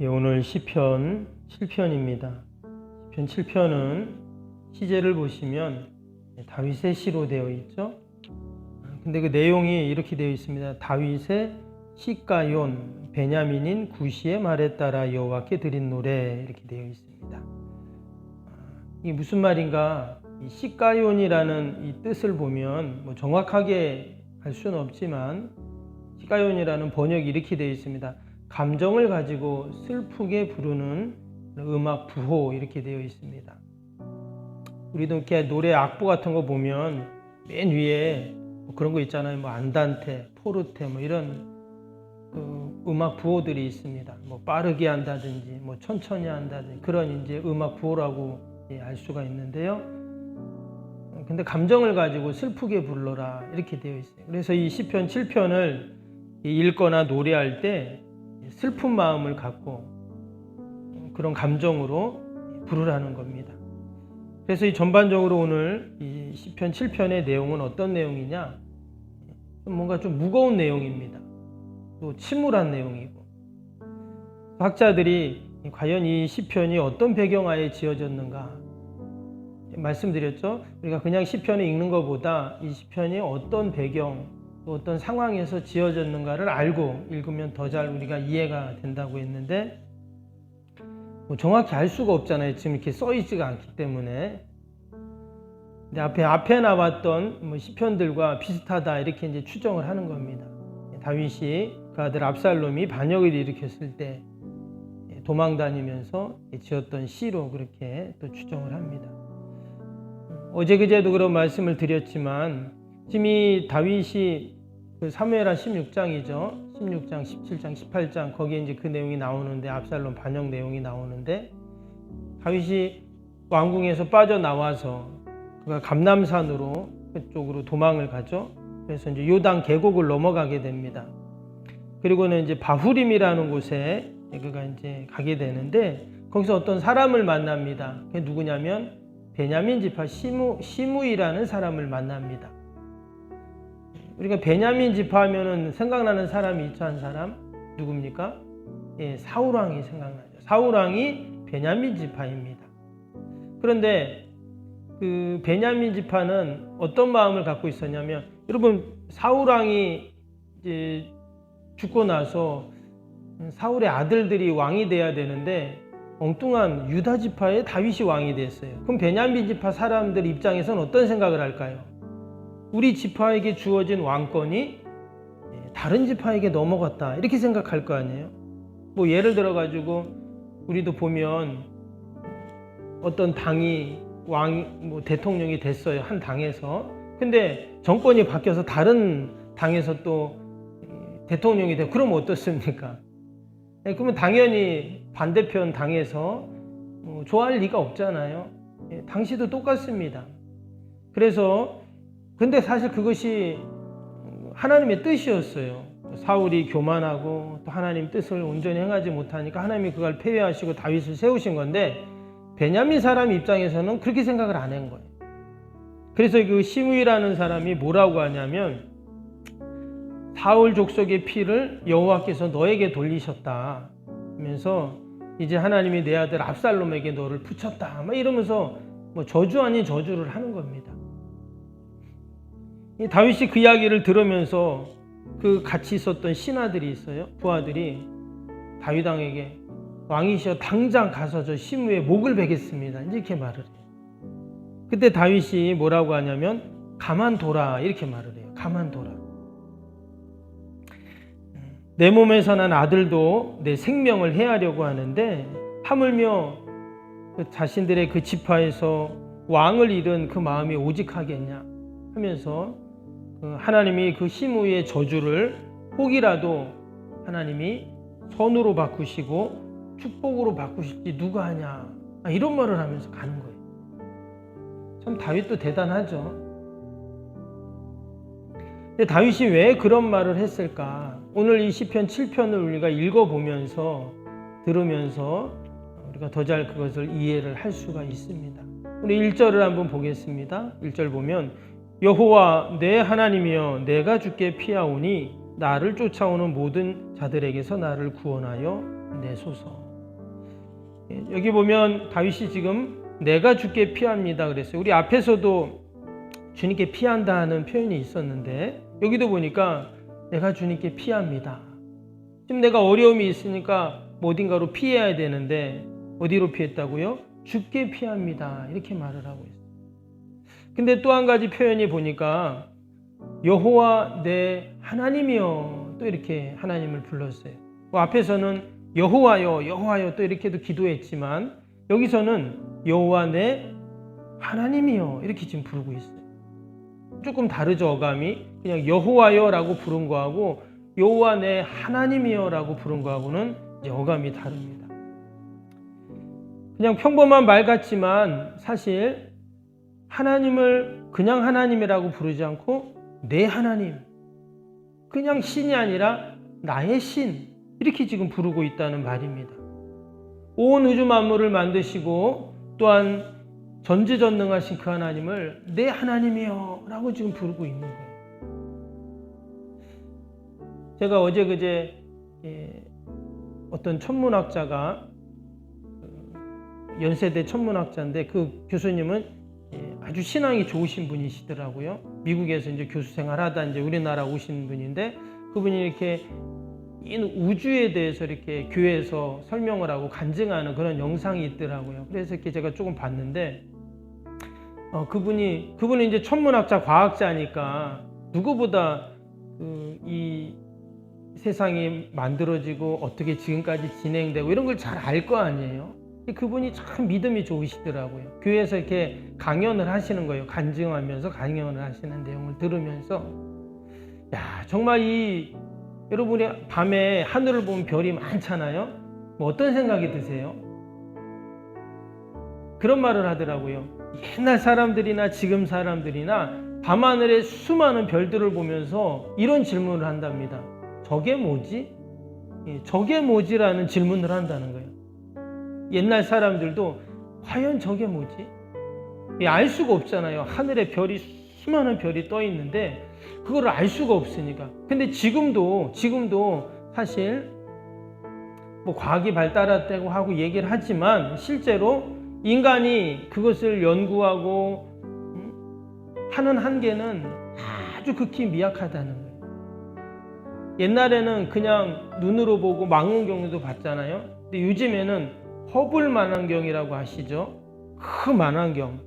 예, 오늘 시편 7편입니다. 시편 7편은 시제를 보시면 다윗의 시로 되어 있죠. 근데 그 내용이 이렇게 되어 있습니다. 다윗의 시가yon 베냐민인 구시의 말에 따라 여호와께 드린 노래, 이렇게 되어 있습니다. 이게 무슨 말인가? 이 시가요이라는 이 뜻을 보면 정확하게 할 수는 없지만, 시가요이라는 번역이 이렇게 되어 있습니다. 감정을 가지고 슬프게 부르는 음악 부호, 이렇게 되어 있습니다. 우리도 이렇게 노래 악보 같은 거 보면 맨 위에 그런 거 있잖아요. 안단테, 포르테 이런 음악 부호들이 있습니다. 빠르게 한다든지 천천히 한다든지 그런 이제 음악 부호라고 알 수가 있는데요. 근데 감정을 가지고 슬프게 불러라, 이렇게 되어 있어요. 그래서 이 시편 7편을 읽거나 노래할 때 슬픈 마음을 갖고 그런 감정으로 부르라는 겁니다. 그래서 이 전반적으로 오늘 이 시편 7편의 내용은 어떤 내용이냐? 뭔가 좀 무거운 내용입니다. 또 침울한 내용이고, 학자들이 과연 이 시편이 어떤 배경하에 지어졌는가 말씀드렸죠. 우리가 그냥 시편을 읽는 것보다 이 시편이 어떤 배경, 또 어떤 상황에서 지어졌는가를 알고 읽으면 더 잘 우리가 이해가 된다고 했는데, 정확히 알 수가 없잖아요. 지금 이렇게 써있지가 않기 때문에. 근데 앞에 나왔던 시편들과 비슷하다, 이렇게 이제 추정을 하는 겁니다. 다윗이 그 아들 압살롬이 반역을 일으켰을 때 도망 다니면서 지었던 시로 그렇게 또 추정을 합니다. 어제 그제도 그런 말씀을 드렸지만, 지금 이 다윗이 그 사무엘하 16장이죠. 16장, 17장, 18장 거기에 이제 그 내용이 나오는데, 압살롬 반역 내용이 나오는데, 다윗이 왕궁에서 빠져나와서 그가 감람산으로 그쪽으로 도망을 가죠. 그래서 이제 요단 계곡을 넘어가게 됩니다. 그리고는 이제 바후림이라는 곳에 그가 이제 가게 되는데, 거기서 어떤 사람을 만납니다. 그게 누구냐면 베냐민 지파 시므이라는 사람을 만납니다. 우리가 베냐민 지파 하면은 생각나는 사람이 있죠. 한 사람 누굽니까? 예, 사울왕이 생각나죠. 사울왕이 베냐민 지파입니다. 그런데 그 베냐민 지파는 어떤 마음을 갖고 있었냐면, 여러분 사울왕이 이제 죽고 나서 사울의 아들들이 왕이 돼야 되는데 엉뚱한 유다 지파의 다윗이 왕이 됐어요. 그럼 베냐민 지파 사람들 입장에서는 어떤 생각을 할까요? 우리 지파에게 주어진 왕권이 다른 지파에게 넘어갔다, 이렇게 생각할 거 아니에요. 예를 들어 가지고 우리도 보면 어떤 당이 대통령이 됐어요. 한 당에서. 근데 정권이 바뀌어서 다른 당에서 또 대통령이 되고, 그럼 어떻습니까? 그러면 당연히 반대편 당에서 좋아할 리가 없잖아요. 당시도 똑같습니다. 그래서 근데 사실 그것이 하나님의 뜻이었어요. 사울이 교만하고 또 하나님 뜻을 온전히 행하지 못하니까 하나님이 그걸 폐위하시고 다윗을 세우신 건데, 베냐민 사람 입장에서는 그렇게 생각을 안 한 거예요. 그래서 그 시므이라는 사람이 뭐라고 하냐면, 사울 족속의 피를 여호와께서 너에게 돌리셨다 하면서, 이제 하나님이 내 아들 압살롬에게 너를 붙였다 이러면서 저주 아닌 저주를 하는 겁니다. 다윗이 그 이야기를 들으면서 그 같이 있었던 신하들이 있어요. 부하들이 다윗 왕에게, 왕이시여 당장 가서 저 시므의 목을 베겠습니다, 이렇게 말을 해요. 그때 다윗이 뭐라고 하냐면 가만둬라, 이렇게 말을 해요. 가만둬라. 내 몸에서 난 아들도 내 생명을 해하려고 하는데, 하물며 그 자신들의 그 지파에서 왕을 잃은 그 마음이 오직하겠냐 하면서 하나님이 그 시므이의 저주를 혹이라도 하나님이 선으로 바꾸시고 축복으로 바꾸실지 누가 하냐, 이런 말을 하면서 가는 거예요. 참 다윗도 대단하죠. 근데 다윗이 왜 그런 말을 했을까? 오늘 이 시편 7편을 우리가 읽어보면서 들으면서 우리가 더 잘 그것을 이해를 할 수가 있습니다. 우리 1절을 한번 보겠습니다. 1절 보면, 여호와 내 하나님이여 내가 주께 피하오니 나를 쫓아오는 모든 자들에게서 나를 구원하여 내소서. 여기 보면 다윗이 지금 내가 주께 피합니다 그랬어요. 우리 앞에서도 주님께 피한다 하는 표현이 있었는데 여기도 보니까 내가 주님께 피합니다. 지금 내가 어려움이 있으니까 어딘가로 피해야 되는데 어디로 피했다고요? 주께 피합니다. 이렇게 말을 하고 있어요. 근데 또 한 가지 표현이 보니까 여호와 내 하나님이여 또 이렇게 하나님을 불렀어요. 앞에서는 여호와여 여호와여 또 이렇게도 기도했지만 여기서는 여호와 내 하나님이여 이렇게 지금 부르고 있어요. 조금 다르죠, 어감이. 그냥 여호와여라고 부른 거하고 여호와 내 하나님이여라고 부른 거하고는 이제 어감이 다릅니다. 그냥 평범한 말 같지만 사실 하나님을 그냥 하나님이라고 부르지 않고 내 하나님, 그냥 신이 아니라 나의 신 이렇게 지금 부르고 있다는 말입니다. 온 우주 만물을 만드시고 또한 전지전능하신 그 하나님을 내 하나님이여 라고 지금 부르고 있는 거예요. 제가 어제 그제 어떤 천문학자가 연세대 천문학자인데 그 교수님은 아주 신앙이 좋으신 분이시더라고요. 미국에서 이제 교수 생활하다 이제 우리나라 오신 분인데 그분이 이렇게 이 우주에 대해서 이렇게 교회에서 설명을 하고 간증하는 그런 영상이 있더라고요. 그래서 이렇게 제가 조금 봤는데 그분은 이제 천문학자, 과학자니까 누구보다 이 세상이 만들어지고 어떻게 지금까지 진행되고 이런 걸 잘 알 거 아니에요. 그분이 참 믿음이 좋으시더라고요. 교회에서 이렇게 강연을 하시는 거예요. 간증하면서 강연을 하시는 내용을 들으면서 야 정말 여러분이 밤에 하늘을 보면 별이 많잖아요. 뭐 어떤 생각이 드세요? 그런 말을 하더라고요. 옛날 사람들이나 지금 사람들이나 밤하늘에 수많은 별들을 보면서 이런 질문을 한답니다. 저게 뭐지? 저게 뭐지라는 질문을 한다는 거예요. 옛날 사람들도 과연 저게 뭐지? 알 수가 없잖아요. 하늘에 별이 수많은 별이 떠 있는데 그걸 알 수가 없으니까. 근데 지금도 사실 뭐 과학이 발달했다고 하고 얘기를 하지만 실제로 인간이 그것을 연구하고 하는 한계는 아주 극히 미약하다는 거예요. 옛날에는 그냥 눈으로 보고 망원경으로도 봤잖아요. 근데 요즘에는 허블 망원경이라고 아시죠? 그 망원경.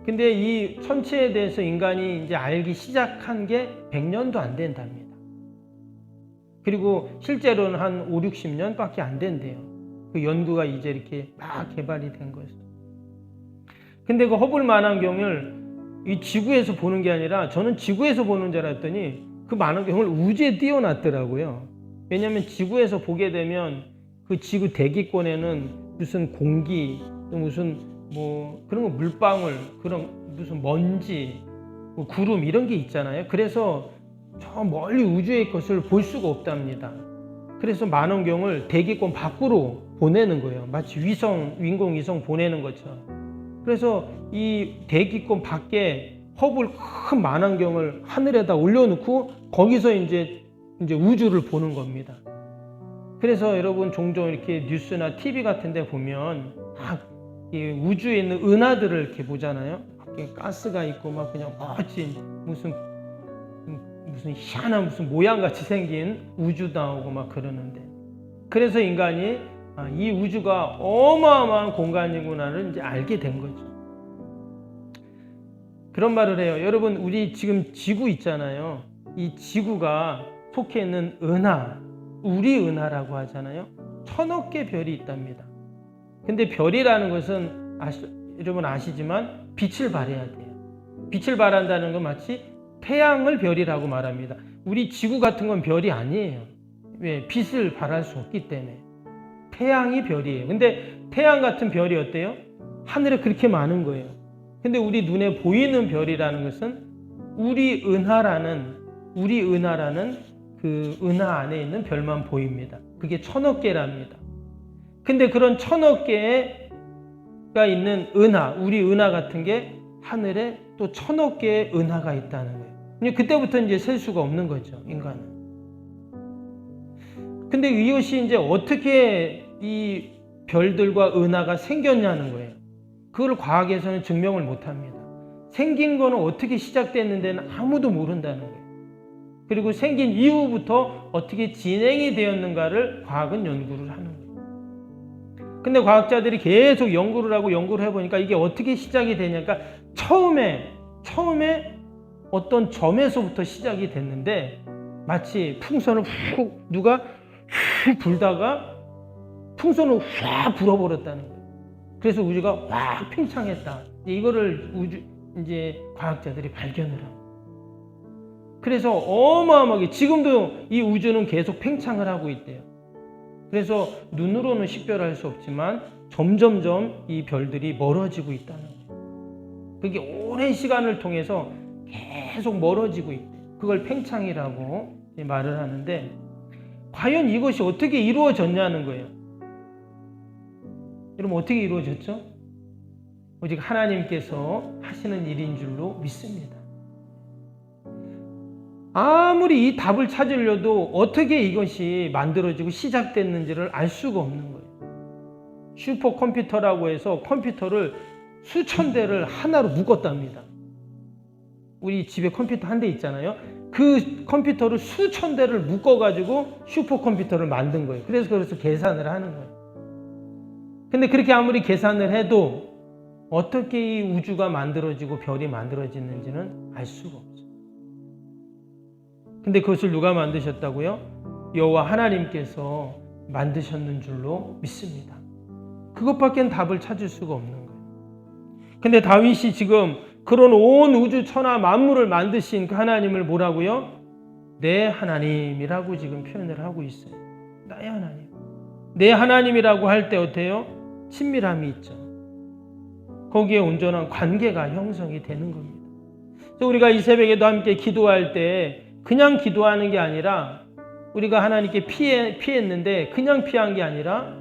근데 이 천체에 대해서 인간이 이제 알기 시작한 게 100년도 안 된답니다. 그리고 실제로는 한 5, 60년밖에 안 된대요. 그 연구가 이제 이렇게 막 개발이 된 거였어요. 근데 그 허블 망원경을 이 지구에서 보는 게 아니라 저는 지구에서 보는 줄 알았더니 그 망원경을 우주에 띄워놨더라고요. 왜냐하면 지구에서 보게 되면 그 지구 대기권에는 무슨 공기, 또 무슨 뭐 그런 거 물방울, 그런 무슨 먼지, 뭐 구름 이런 게 있잖아요. 그래서 저 멀리 우주의 것을 볼 수가 없답니다. 그래서 망원경을 대기권 밖으로 보내는 거예요. 마치 인공위성 보내는 것처럼. 그래서 이 대기권 밖에 허블 큰 망원경을 하늘에다 올려놓고 거기서 이제 우주를 보는 겁니다. 그래서 여러분 종종 이렇게 뉴스나 TV 같은 데 보면 이 우주에 있는 은하들을 이렇게 보잖아요. 가스가 있고 막 그냥 멋진 무슨 희한한 무슨 모양같이 생긴 우주 나오고 막 그러는데 그래서 인간이 이 우주가 어마어마한 공간이구나를 이제 알게 된 거죠. 그런 말을 해요. 여러분 우리 지금 지구 있잖아요. 이 지구가 속해 있는 은하, 우리 은하라고 하잖아요. 1000억 개 별이 있답니다. 근데 별이라는 것은 여러분 아시지만 빛을 발해야 돼요. 빛을 발한다는 건 마치 태양을 별이라고 말합니다. 우리 지구 같은 건 별이 아니에요. 왜? 빛을 발할 수 없기 때문에. 태양이 별이에요. 근데 태양 같은 별이 어때요? 하늘에 그렇게 많은 거예요. 근데 우리 눈에 보이는 별이라는 것은 우리 은하라는 그 은하 안에 있는 별만 보입니다. 그게 1000억 개랍니다. 근데 그런 1000억 개가 있는 은하, 우리 은하 같은 게 하늘에 또 1000억 개의 은하가 있다는 거예요. 그때부터 이제 셀 수가 없는 거죠, 인간은. 근데 이것이 이제 어떻게 이 별들과 은하가 생겼냐는 거예요. 그걸 과학에서는 증명을 못 합니다. 생긴 거는 어떻게 시작됐는데는 아무도 모른다는 거예요. 그리고 생긴 이후부터 어떻게 진행이 되었는가를 과학은 연구를 하는 거예요. 근데 과학자들이 계속 연구를 하고 연구를 해보니까 이게 어떻게 시작이 되냐니까 처음에 어떤 점에서부터 시작이 됐는데 마치 풍선을 훅 누가 훅 불다가 풍선을 확 불어버렸다는 거예요. 그래서 우주가 확 팽창했다. 이거를 이제 과학자들이 발견을 하고. 그래서 어마어마하게 지금도 이 우주는 계속 팽창을 하고 있대요. 그래서 눈으로는 식별할 수 없지만 점점점 이 별들이 멀어지고 있다는 거예요. 그게 오랜 시간을 통해서 계속 멀어지고 있대요. 그걸 팽창이라고 말을 하는데 과연 이것이 어떻게 이루어졌냐는 거예요. 여러분 어떻게 이루어졌죠? 오직 하나님께서 하시는 일인 줄로 믿습니다. 아무리 이 답을 찾으려도 어떻게 이것이 만들어지고 시작됐는지를 알 수가 없는 거예요. 슈퍼컴퓨터라고 해서 컴퓨터를 수천 대를 하나로 묶었답니다. 우리 집에 컴퓨터 한 대 있잖아요. 그 컴퓨터를 수천 대를 묶어가지고 슈퍼컴퓨터를 만든 거예요. 그래서 계산을 하는 거예요. 근데 그렇게 아무리 계산을 해도 어떻게 이 우주가 만들어지고 별이 만들어지는지는 알 수가 없어요. 근데 그것을 누가 만드셨다고요? 여호와 하나님께서 만드셨는 줄로 믿습니다. 그것밖엔 답을 찾을 수가 없는 거예요. 근데 다윗이 지금 그런 온 우주 천하 만물을 만드신 그 하나님을 뭐라고요? 내 하나님이라고 지금 표현을 하고 있어요. 나의 하나님. 내 하나님이라고 할 때 어때요? 친밀함이 있죠. 거기에 온전한 관계가 형성이 되는 겁니다. 그래서 우리가 이 새벽에도 함께 기도할 때 그냥 기도하는 게 아니라 우리가 하나님께 피했는데 그냥 피한 게 아니라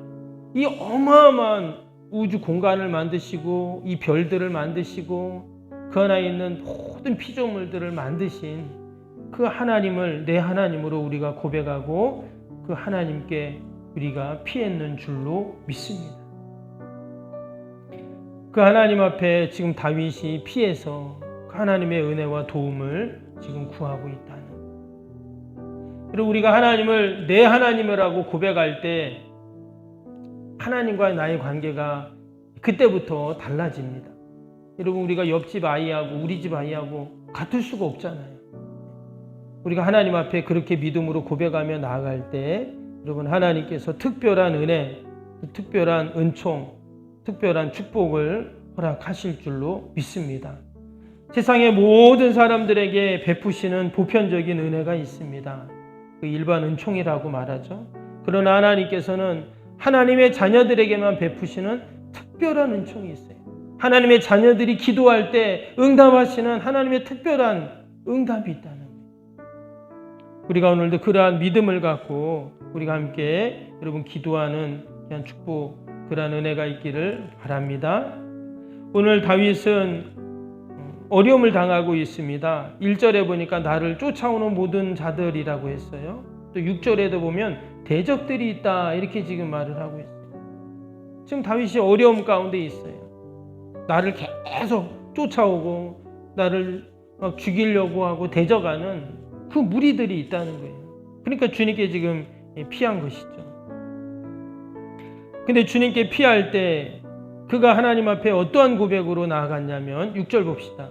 이 어마어마한 우주 공간을 만드시고 이 별들을 만드시고 그 안에 있는 모든 피조물들을 만드신 그 하나님을 내 하나님으로 우리가 고백하고 그 하나님께 우리가 피했는 줄로 믿습니다. 그 하나님 앞에 지금 다윗이 피해서 그 하나님의 은혜와 도움을 지금 구하고 있다는. 그리고 우리가 하나님을 내 하나님이라고 고백할 때 하나님과의 나의 관계가 그때부터 달라집니다. 여러분 우리가 옆집 아이하고 우리 집 아이하고 같을 수가 없잖아요. 우리가 하나님 앞에 그렇게 믿음으로 고백하며 나아갈 때 여러분 하나님께서 특별한 은혜, 특별한 은총, 특별한 축복을 허락하실 줄로 믿습니다. 세상의 모든 사람들에게 베푸시는 보편적인 은혜가 있습니다. 그 일반 은총이라고 말하죠. 그러나 하나님께서는 하나님의 자녀들에게만 베푸시는 특별한 은총이 있어요. 하나님의 자녀들이 기도할 때 응답하시는 하나님의 특별한 응답이 있다는 거예요. 우리가 오늘도 그러한 믿음을 갖고 우리가 함께 여러분 기도하는 그런 축복, 그러한 은혜가 있기를 바랍니다. 오늘 다윗은 어려움을 당하고 있습니다. 1절에 보니까 나를 쫓아오는 모든 자들이라고 했어요. 또 6절에도 보면 대적들이 있다 이렇게 지금 말을 하고 있어요. 지금 다윗이 어려움 가운데 있어요. 나를 계속 쫓아오고 나를 막 죽이려고 하고 대적하는 그 무리들이 있다는 거예요. 그러니까 주님께 지금 피한 것이죠. 근데 주님께 피할 때 그가 하나님 앞에 어떠한 고백으로 나아갔냐면 6절 봅시다.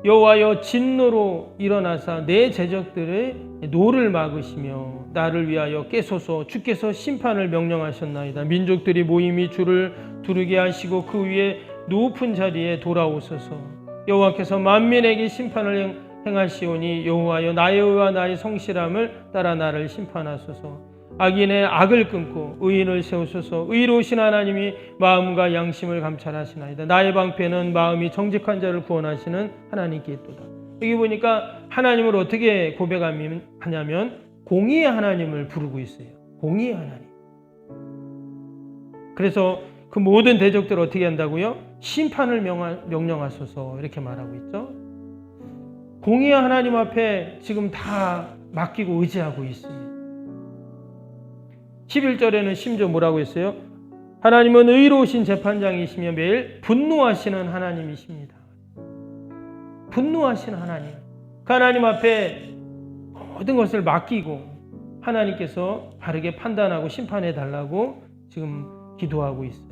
여호와여 진노로 일어나사 내 제적들의 노를 막으시며 나를 위하여 깨소서. 주께서 심판을 명령하셨나이다. 민족들이 모임이 주를 두르게 하시고 그 위에 높은 자리에 돌아오소서. 여호와께서 만민에게 심판을 행하시오니 여호와여 나의 의와 나의 성실함을 따라 나를 심판하소서. 악인의 악을 끊고 의인을 세우소서. 의로우신 하나님이 마음과 양심을 감찰하시나이다. 나의 방패는 마음이 정직한 자를 구원하시는 하나님께 있도다. 여기 보니까 하나님을 어떻게 고백하냐면 공의의 하나님을 부르고 있어요. 공의의 하나님. 그래서 그 모든 대적들을 어떻게 한다고요? 심판을 명령하소서 이렇게 말하고 있죠. 공의의 하나님 앞에 지금 다 맡기고 의지하고 있습니다. 11절에는 심지어 뭐라고 했어요? 하나님은 의로우신 재판장이시며 매일 분노하시는 하나님이십니다. 분노하시는 하나님. 그 하나님 앞에 모든 것을 맡기고 하나님께서 바르게 판단하고 심판해 달라고 지금 기도하고 있어요.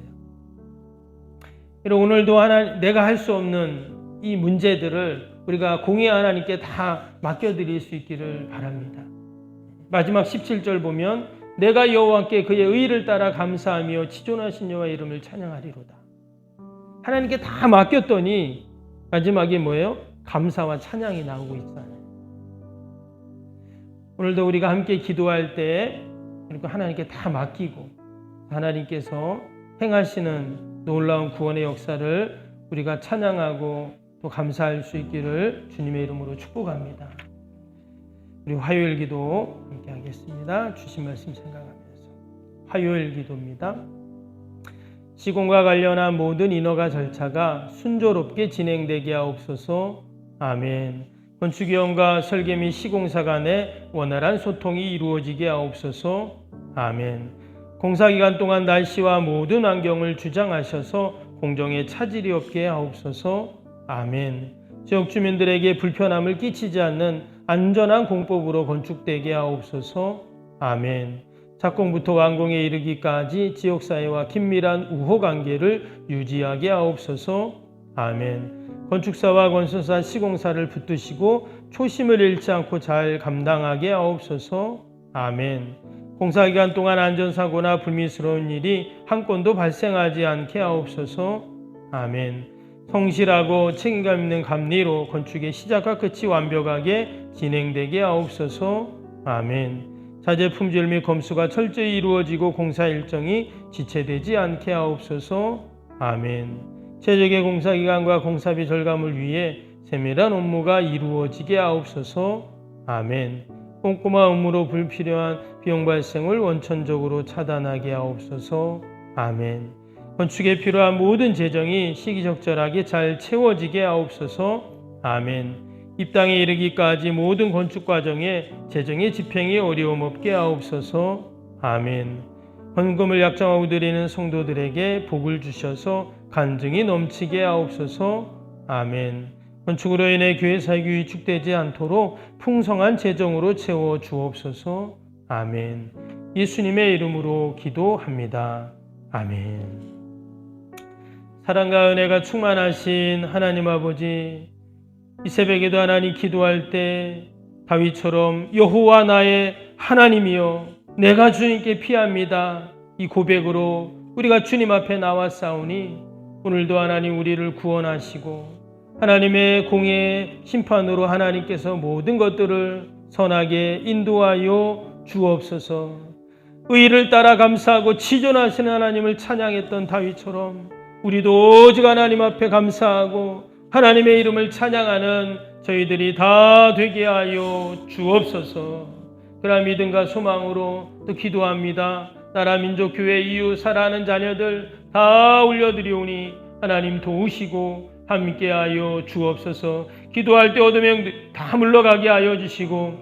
오늘도 내가 할 수 없는 이 문제들을 우리가 공의 하나님께 다 맡겨드릴 수 있기를 바랍니다. 마지막 17절 보면 내가 여호와께 그의 의를 따라 감사하며 지존하신 여호와의 이름을 찬양하리로다. 하나님께 다 맡겼더니 마지막에 뭐예요? 감사와 찬양이 나오고 있어요. 오늘도 우리가 함께 기도할 때 하나님께 다 맡기고 하나님께서 행하시는 놀라운 구원의 역사를 우리가 찬양하고 또 감사할 수 있기를 주님의 이름으로 축복합니다. 우리 화요일 기도 함께 하겠습니다. 주신 말씀 생각하면서. 화요일 기도입니다. 시공과 관련한 모든 인허가 절차가 순조롭게 진행되게 하옵소서. 아멘. 건축위원과 설계 및 시공사 간의 원활한 소통이 이루어지게 하옵소서. 아멘. 공사기간 동안 날씨와 모든 환경을 주장하셔서 공정에 차질이 없게 하옵소서. 아멘. 지역 주민들에게 불편함을 끼치지 않는 안전한 공법으로 건축되게 하옵소서. 아멘. 착공부터 완공에 이르기까지 지역사회와 긴밀한 우호관계를 유지하게 하옵소서. 아멘. 건축사와 건설사, 시공사를 붙드시고 초심을 잃지 않고 잘 감당하게 하옵소서. 아멘. 공사기간 동안 안전사고나 불미스러운 일이 한 건도 발생하지 않게 하옵소서. 아멘. 성실하고 책임감 있는 감리로 건축의 시작과 끝이 완벽하게 진행되게 하옵소서. 아멘. 자재 품질 및 검수가 철저히 이루어지고 공사 일정이 지체되지 않게 하옵소서. 아멘. 최적의 공사기간과 공사비 절감을 위해 세밀한 업무가 이루어지게 하옵소서. 아멘. 꼼꼼한 업무로 불필요한 비용 발생을 원천적으로 차단하게 하옵소서. 아멘. 건축에 필요한 모든 재정이 시기적절하게 잘 채워지게 하옵소서. 아멘. 입당에 이르기까지 모든 건축 과정에 재정의 집행이 어려움 없게 하옵소서. 아멘. 헌금을 약정하고 드리는 성도들에게 복을 주셔서 간증이 넘치게 하옵소서. 아멘. 건축으로 인해 교회 사역이 위축되지 않도록 풍성한 재정으로 채워 주옵소서. 아멘. 예수님의 이름으로 기도합니다. 아멘. 사랑과 은혜가 충만하신 하나님 아버지, 이 새벽에도 하나님 기도할 때 다윗처럼 여호와 나의 하나님이여 내가 주님께 피합니다. 이 고백으로 우리가 주님 앞에 나왔사오니 오늘도 하나님 우리를 구원하시고 하나님의 공의 심판으로 하나님께서 모든 것들을 선하게 인도하여 주옵소서. 의를 따라 감사하고 치존하시는 하나님을 찬양했던 다윗처럼 우리도 오직 하나님 앞에 감사하고 하나님의 이름을 찬양하는 저희들이 다 되게 하여 주옵소서. 그러한 믿음과 소망으로 또 기도합니다. 나라 민족 교회 이웃 사랑하는 자녀들 다 올려드리오니 하나님 도우시고 함께하여 주옵소서. 기도할 때 어둠의 영들 다 물러가게 하여 주시고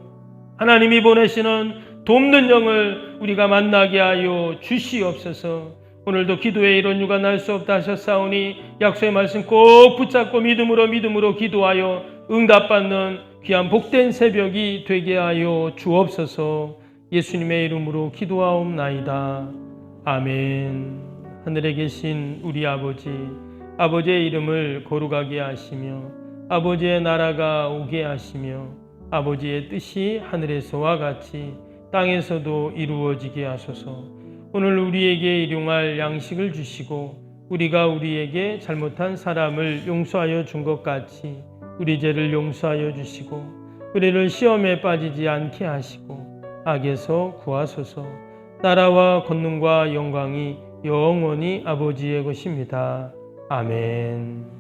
하나님이 보내시는 돕는 영을 우리가 만나게 하여 주시옵소서. 오늘도 기도에 이런 유가 날 수 없다 하셨사오니 약속의 말씀 꼭 붙잡고 믿음으로 기도하여 응답받는 귀한 복된 새벽이 되게 하여 주옵소서. 예수님의 이름으로 기도하옵나이다. 아멘. 하늘에 계신 우리 아버지, 아버지의 이름을 거룩하게 하시며 아버지의 나라가 오게 하시며 아버지의 뜻이 하늘에서와 같이 땅에서도 이루어지게 하소서. 오늘 우리에게 일용할 양식을 주시고 우리가 우리에게 잘못한 사람을 용서하여 준 것 같이 우리 죄를 용서하여 주시고 우리를 시험에 빠지지 않게 하시고 악에서 구하소서. 나라와 권능과 영광이 영원히 아버지의 것입니다. 아멘.